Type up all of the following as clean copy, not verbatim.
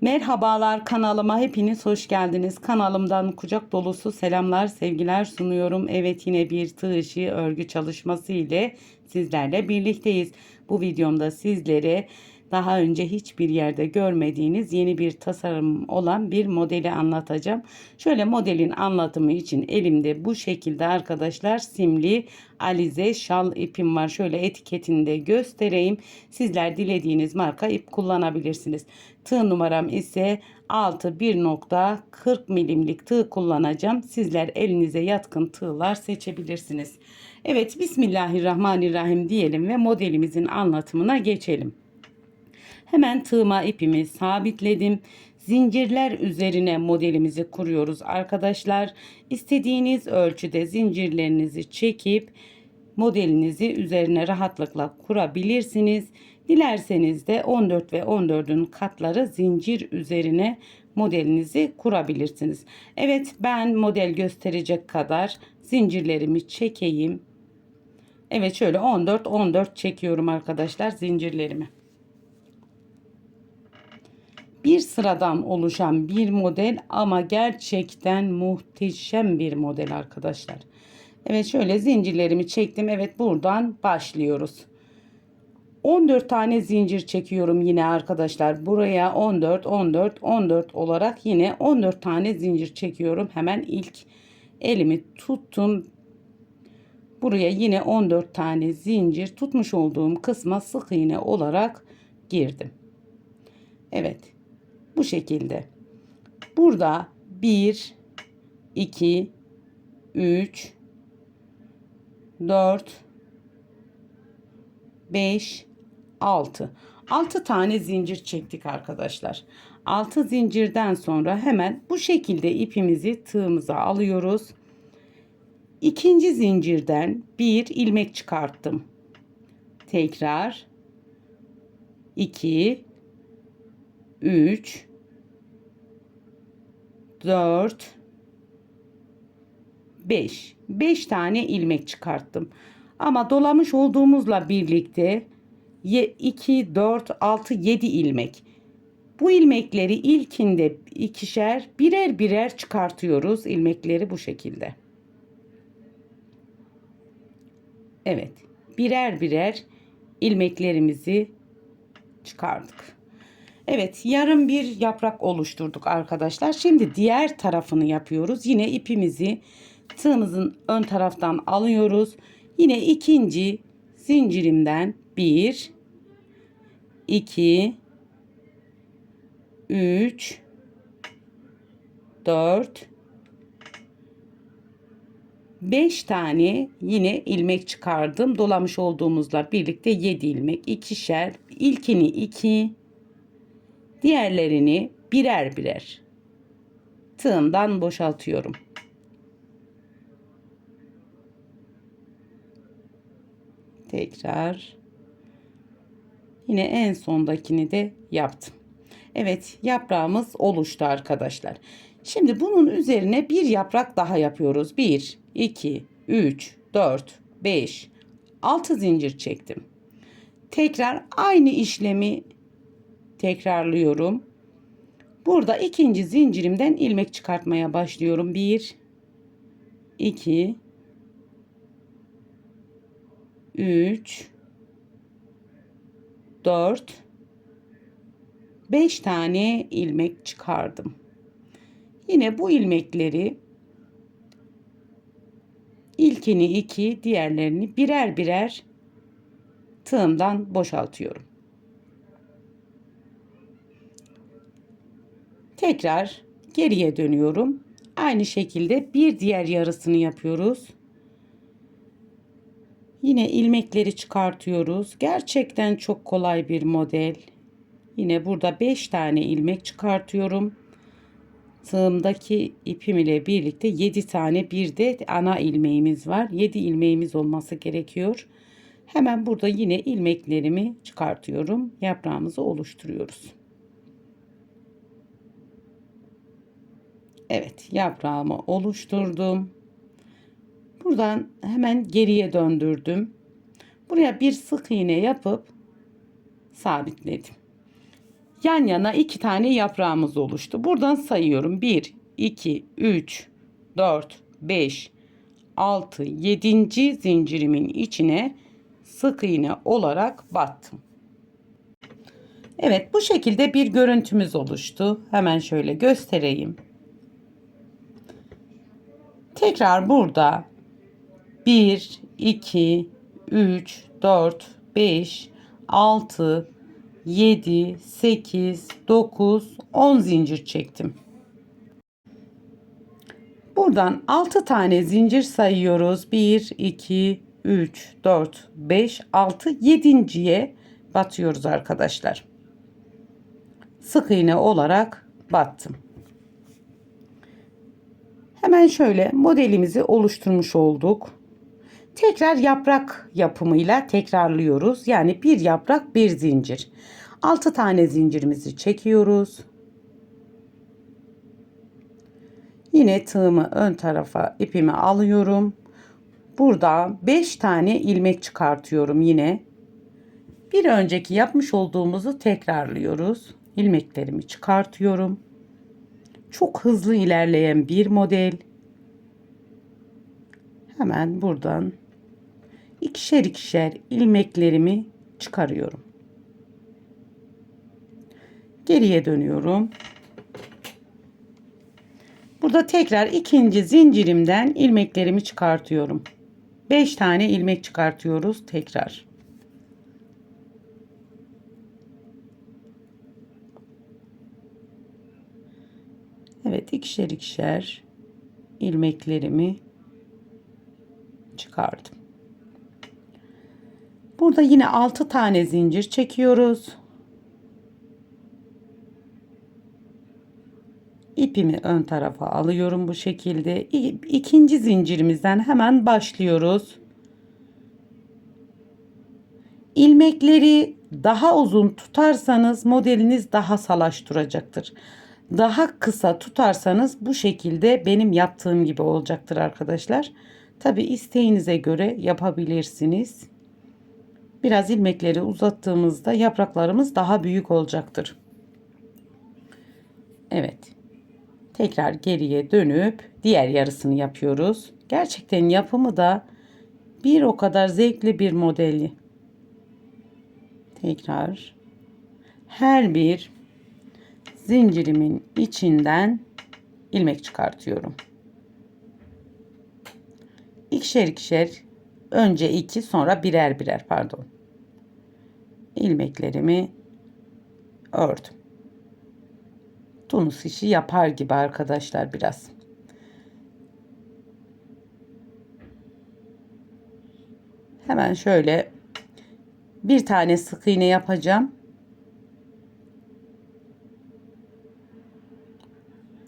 Merhabalar, kanalıma hepiniz hoş geldiniz. Kanalımdan kucak dolusu selamlar, sevgiler sunuyorum. Evet, yine bir tığ işi örgü çalışması ile sizlerle birlikteyiz. Bu videomda sizlere daha önce hiçbir yerde görmediğiniz yeni bir tasarım olan bir modeli anlatacağım. Şöyle modelin anlatımı için elimde bu şekilde arkadaşlar simli alize şal ipim var. Şöyle etiketini de göstereyim. Sizler dilediğiniz marka ip kullanabilirsiniz. Tığ numaram ise 6 1.40 milimlik tığ kullanacağım. Sizler elinize yatkın tığlar seçebilirsiniz. Evet, Bismillahirrahmanirrahim diyelim ve modelimizin anlatımına geçelim. Hemen tığıma ipimi sabitledim. Zincirler üzerine modelimizi kuruyoruz arkadaşlar. İstediğiniz ölçüde zincirlerinizi çekip modelinizi üzerine rahatlıkla kurabilirsiniz. Dilerseniz de 14 ve 14'ün katları zincir üzerine modelinizi kurabilirsiniz. Evet, ben model gösterecek kadar zincirlerimi çekeyim. Evet, şöyle 14 çekiyorum arkadaşlar zincirlerimi. Bir sıradan oluşan bir model ama gerçekten muhteşem bir model arkadaşlar. Evet, şöyle zincirlerimi çektim. Evet, buradan başlıyoruz. 14 tane zincir çekiyorum yine arkadaşlar. Buraya 14 olarak yine 14 tane zincir çekiyorum. Hemen ilk elimi tuttum. Buraya yine 14 tane zincir tutmuş olduğum kısma sık iğne olarak girdim. Evet. Bu şekilde. Burada 1, 2, 3, 4, 5, 6. 6 tane zincir çektik arkadaşlar. 6 zincirden sonra hemen bu şekilde ipimizi tığımıza alıyoruz. İkinci zincirden bir ilmek çıkarttım. Tekrar 2, 3, 4, 5 tane ilmek çıkarttım. Ama dolamış olduğumuzla birlikte 2, 4, 6, 7 ilmek. Bu ilmekleri ilkinde ikişer birer birer çıkartıyoruz. İlmekleri bu şekilde. Evet, birer birer ilmeklerimizi çıkardık. Evet, yarım bir yaprak oluşturduk arkadaşlar. Şimdi diğer tarafını yapıyoruz. Yine ipimizi tığımızın ön taraftan alıyoruz. Yine ikinci zincirimden 1, 2, 3, 4, 5 tane yine ilmek çıkardım. Dolamış olduğumuzla birlikte 7 ilmek, ikişer. İlkini 2, diğerlerini birer birer tığımdan boşaltıyorum. Tekrar yine en sondakini de yaptım. Evet, yaprağımız oluştu arkadaşlar. Şimdi bunun üzerine bir yaprak daha yapıyoruz. 1, 2, 3, 4, 5, 6 zincir çektim. Tekrar aynı işlemi tekrarlıyorum. Burada ikinci zincirimden ilmek çıkartmaya başlıyorum. 1, 2, 3, 4, 5 tane ilmek çıkardım. Yine bu ilmekleri ilkini 2, diğerlerini birer birer tığımdan boşaltıyorum. Tekrar geriye dönüyorum. Aynı şekilde bir diğer yarısını yapıyoruz. Yine ilmekleri çıkartıyoruz. Gerçekten çok kolay bir model. Yine burada 5 tane ilmek çıkartıyorum. Tığımdaki ipim ile birlikte 7 tane bir de ana ilmeğimiz var. 7 ilmeğimiz olması gerekiyor. Hemen burada yine ilmeklerimi çıkartıyorum. Yaprağımızı oluşturuyoruz. Evet, yaprağımı oluşturdum. Buradan hemen geriye Buraya bir sık iğne yapıp sabitledim. Yan yana 2 tane yaprağımız oluştu. Buradan sayıyorum. 1, 2, 3, 4, 5, 6, 7. zincirimin içine sık iğne olarak battım. Evet, bu şekilde bir görüntümüz oluştu. Hemen şöyle göstereyim. Tekrar burada 1, 2, 3, 4, 5, 6, 7, 8, 9, 10 zincir çektim. Buradan 6 tane zincir sayıyoruz. 1, 2, 3, 4, 5, 6, 7.'ye batıyoruz arkadaşlar. Sık iğne olarak battım. Hemen şöyle modelimizi oluşturmuş olduk. Tekrar yaprak yapımıyla tekrarlıyoruz. Yani bir yaprak bir zincir. 6 tane zincirimizi çekiyoruz. Yine tığımı ön tarafa ipimi alıyorum. Burada 5 tane ilmek çıkartıyorum yine. Bir önceki yapmış olduğumuzu tekrarlıyoruz. İlmeklerimi çıkartıyorum. Çok hızlı ilerleyen bir model. Hemen buradan ikişer ikişer ilmeklerimi çıkarıyorum. Geriye dönüyorum. Burada tekrar ikinci zincirimden ilmeklerimi çıkartıyorum. 5 tane ilmek çıkartıyoruz tekrar. Evet, ikişer ikişer ilmeklerimi çıkardım. Burada yine 6 tane zincir çekiyoruz. İpimi ön tarafa alıyorum bu şekilde. İkinci zincirimizden hemen başlıyoruz. İlmekleri daha uzun tutarsanız modeliniz daha salaş duracaktır. Daha kısa tutarsanız bu şekilde benim yaptığım gibi olacaktır arkadaşlar. Tabi isteğinize göre yapabilirsiniz. Biraz ilmekleri uzattığımızda yapraklarımız daha büyük olacaktır. Evet. Tekrar geriye dönüp diğer yarısını yapıyoruz. Gerçekten yapımı da bir o kadar zevkli bir modeli. Tekrar her bir zincirimin içinden ilmek çıkartıyorum. İkişer ikişer, önce 2 sonra birer birer ilmeklerimi ördüm. Tunus işi yapar gibi arkadaşlar biraz. Hemen şöyle bir tane sık iğne yapacağım.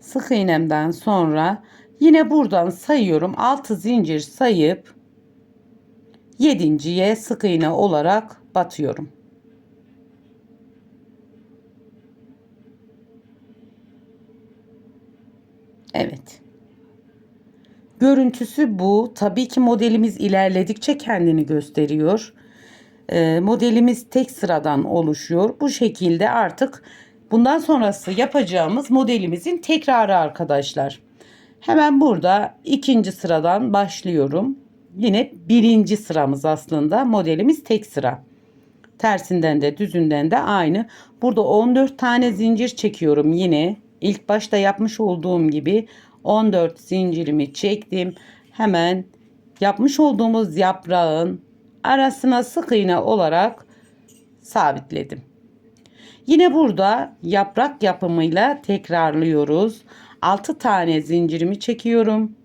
Sık iğnemden sonra yine buradan sayıyorum. 6 zincir sayıp 7.'ye sık iğne olarak batıyorum. Evet. Görüntüsü bu. Tabii ki modelimiz ilerledikçe kendini gösteriyor. Modelimiz tek sıradan oluşuyor. Bu şekilde artık bundan sonrası yapacağımız modelimizin tekrarı arkadaşlar. Hemen burada ikinci sıradan başlıyorum. Yine birinci sıramız aslında. Modelimiz tek sıra. Tersinden de düzünden de aynı. Burada 14 tane zincir çekiyorum yine. İlk başta yapmış olduğum gibi 14 zincirimi çektim. Hemen yapmış olduğumuz yaprağın arasına sık iğne olarak sabitledim. Yine burada yaprak yapımıyla tekrarlıyoruz. 6 tane zincirimi çekiyorum.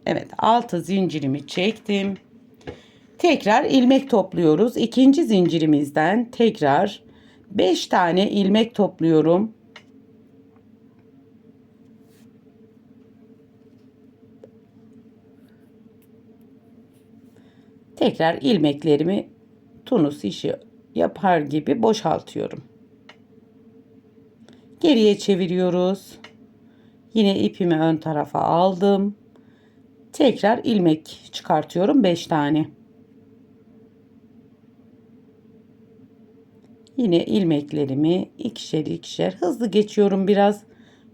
Evet, 6 zincirimi çektim. Tekrar ilmek topluyoruz. İkinci zincirimizden tekrar 5 tane ilmek topluyorum. Tekrar ilmeklerimi tunus işi yapar gibi boşaltıyorum. Geriye çeviriyoruz. Yine ipimi ön tarafa aldım. Tekrar ilmek çıkartıyorum 5 tane. Yine ilmeklerimi ikişer ikişer hızlı geçiyorum biraz.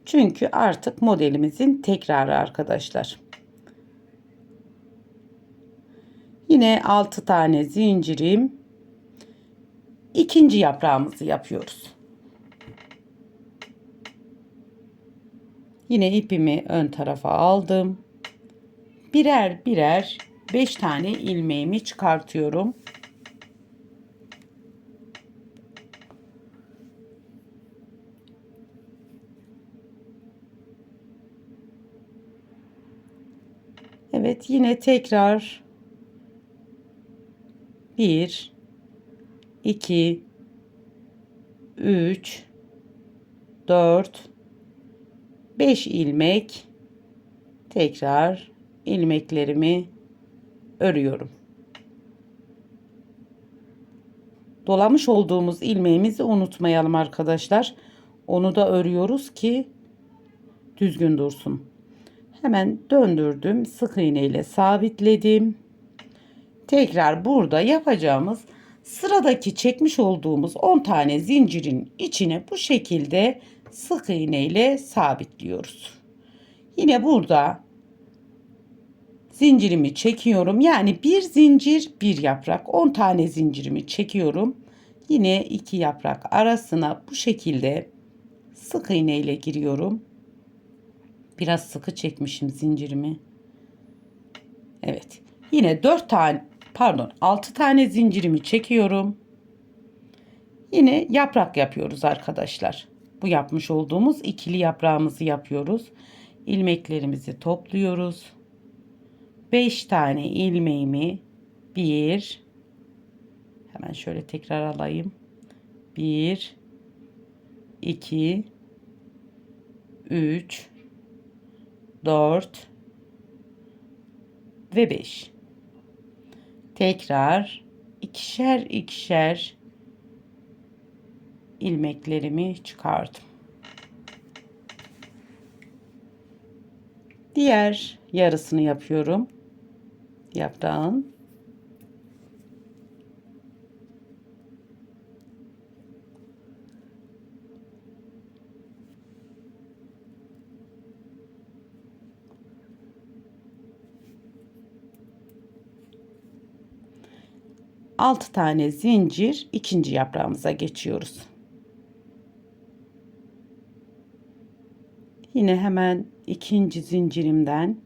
Çünkü artık modelimizin tekrarı arkadaşlar. Yine 6 tane zincirim. İkinci yaprağımızı yapıyoruz. Yine ipimi ön tarafa aldım. Birer birer 5 tane ilmeğimi çıkartıyorum. Evet, yine tekrar 1 2 3 4 5 ilmek, tekrar ilmeklerimi örüyorum. Dolamış olduğumuz ilmeğimizi unutmayalım arkadaşlar. Onu da örüyoruz ki düzgün dursun. Hemen döndürdüm. Sık iğne ile sabitledim. Tekrar burada yapacağımız sıradaki çekmiş olduğumuz 10 tane zincirin içine bu şekilde sık iğne ile sabitliyoruz. Yine burada zincirimi çekiyorum. Yani bir zincir bir yaprak, 10 tane zincirimi çekiyorum. Yine iki yaprak arasına bu şekilde sık iğne ile giriyorum. Biraz sıkı çekmişim zincirimi. Evet. Yine 6 tane zincirimi çekiyorum. Yine yaprak yapıyoruz arkadaşlar. Bu yapmış olduğumuz ikili yaprağımızı yapıyoruz. İlmeklerimizi topluyoruz. 5 tane ilmeğimi hemen şöyle tekrar alayım. 1 2 3 4 ve 5. Tekrar ikişer ikişer ilmeklerimi çıkardım. Diğer yarısını yapıyorum. Yaprağın. Altı tane zincir, ikinci yaprağımıza geçiyoruz. Yine hemen ikinci zincirimden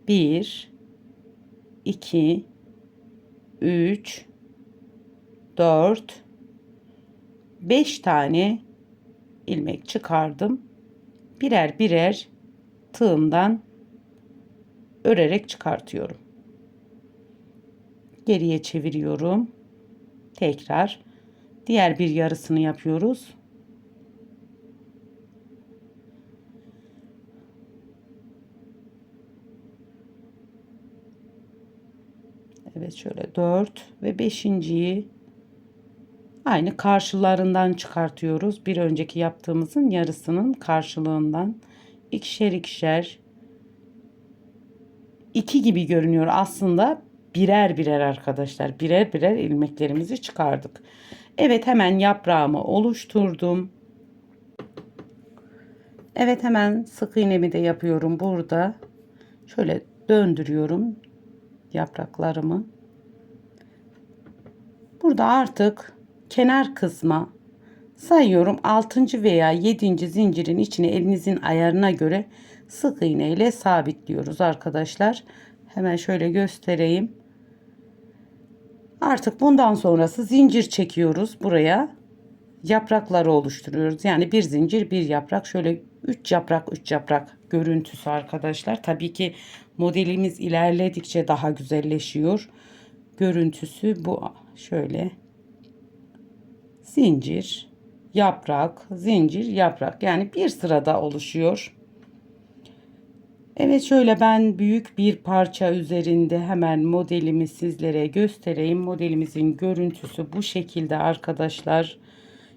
1 2 3 4 5 tane ilmek çıkardım. Birer birer tığımdan örerek çıkartıyorum. Geriye çeviriyorum. Tekrar diğer bir yarısını yapıyoruz. Evet, şöyle 4 ve 5.'yi aynı karşılarından çıkartıyoruz. Bir önceki yaptığımızın yarısının karşılığından ikişer ikişer, 2 gibi görünüyor aslında, birer birer arkadaşlar, birer birer ilmeklerimizi çıkardık. Evet, hemen yaprağımı oluşturdum. Evet, hemen sık iğnemi de yapıyorum burada. Şöyle döndürüyorum yapraklarımı. Burada artık kenar kısma sayıyorum, 6. veya 7. zincirin içine elinizin ayarına göre sık iğne ile sabitliyoruz arkadaşlar. Hemen şöyle göstereyim. Artık bundan sonrası zincir çekiyoruz buraya. Yaprakları oluşturuyoruz. Yani bir zincir bir yaprak, şöyle 3 yaprak 3 yaprak görüntüsü arkadaşlar. Tabii ki modelimiz ilerledikçe daha güzelleşiyor. Görüntüsü bu. Şöyle zincir, yaprak, zincir, yaprak, yani bir sırada oluşuyor. Evet, şöyle ben büyük bir parça üzerinde hemen modelimi sizlere göstereyim. Modelimizin görüntüsü bu şekilde arkadaşlar.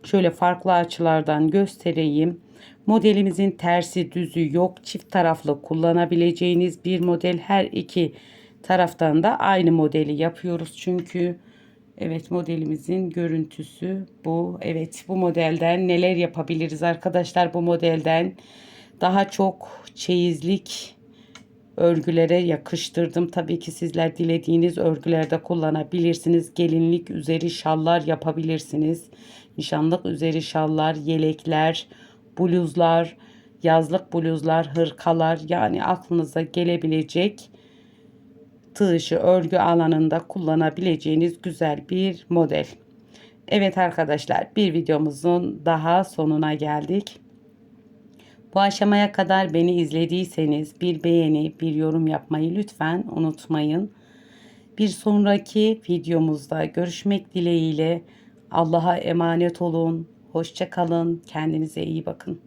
Şöyle farklı açılardan göstereyim. Modelimizin tersi düzü yok. Çift taraflı kullanabileceğiniz bir model. Her iki taraftan da aynı modeli yapıyoruz. Çünkü Evet, modelimizin görüntüsü bu. Evet, bu modelden neler yapabiliriz arkadaşlar? Bu modelden daha çok çeyizlik örgülere yakıştırdım. Tabii ki sizler dilediğiniz örgülerde kullanabilirsiniz. Gelinlik üzeri şallar yapabilirsiniz. Nişanlık üzeri şallar, yelekler, bluzlar, yazlık bluzlar, hırkalar, yani aklınıza gelebilecek tığ işi örgü alanında kullanabileceğiniz güzel bir model. Evet arkadaşlar, bir videomuzun daha sonuna geldik. Bu aşamaya kadar beni izlediyseniz bir beğeni, bir yorum yapmayı lütfen unutmayın. Bir sonraki videomuzda görüşmek dileğiyle. Allah'a emanet olun. Hoşça kalın. Kendinize iyi bakın.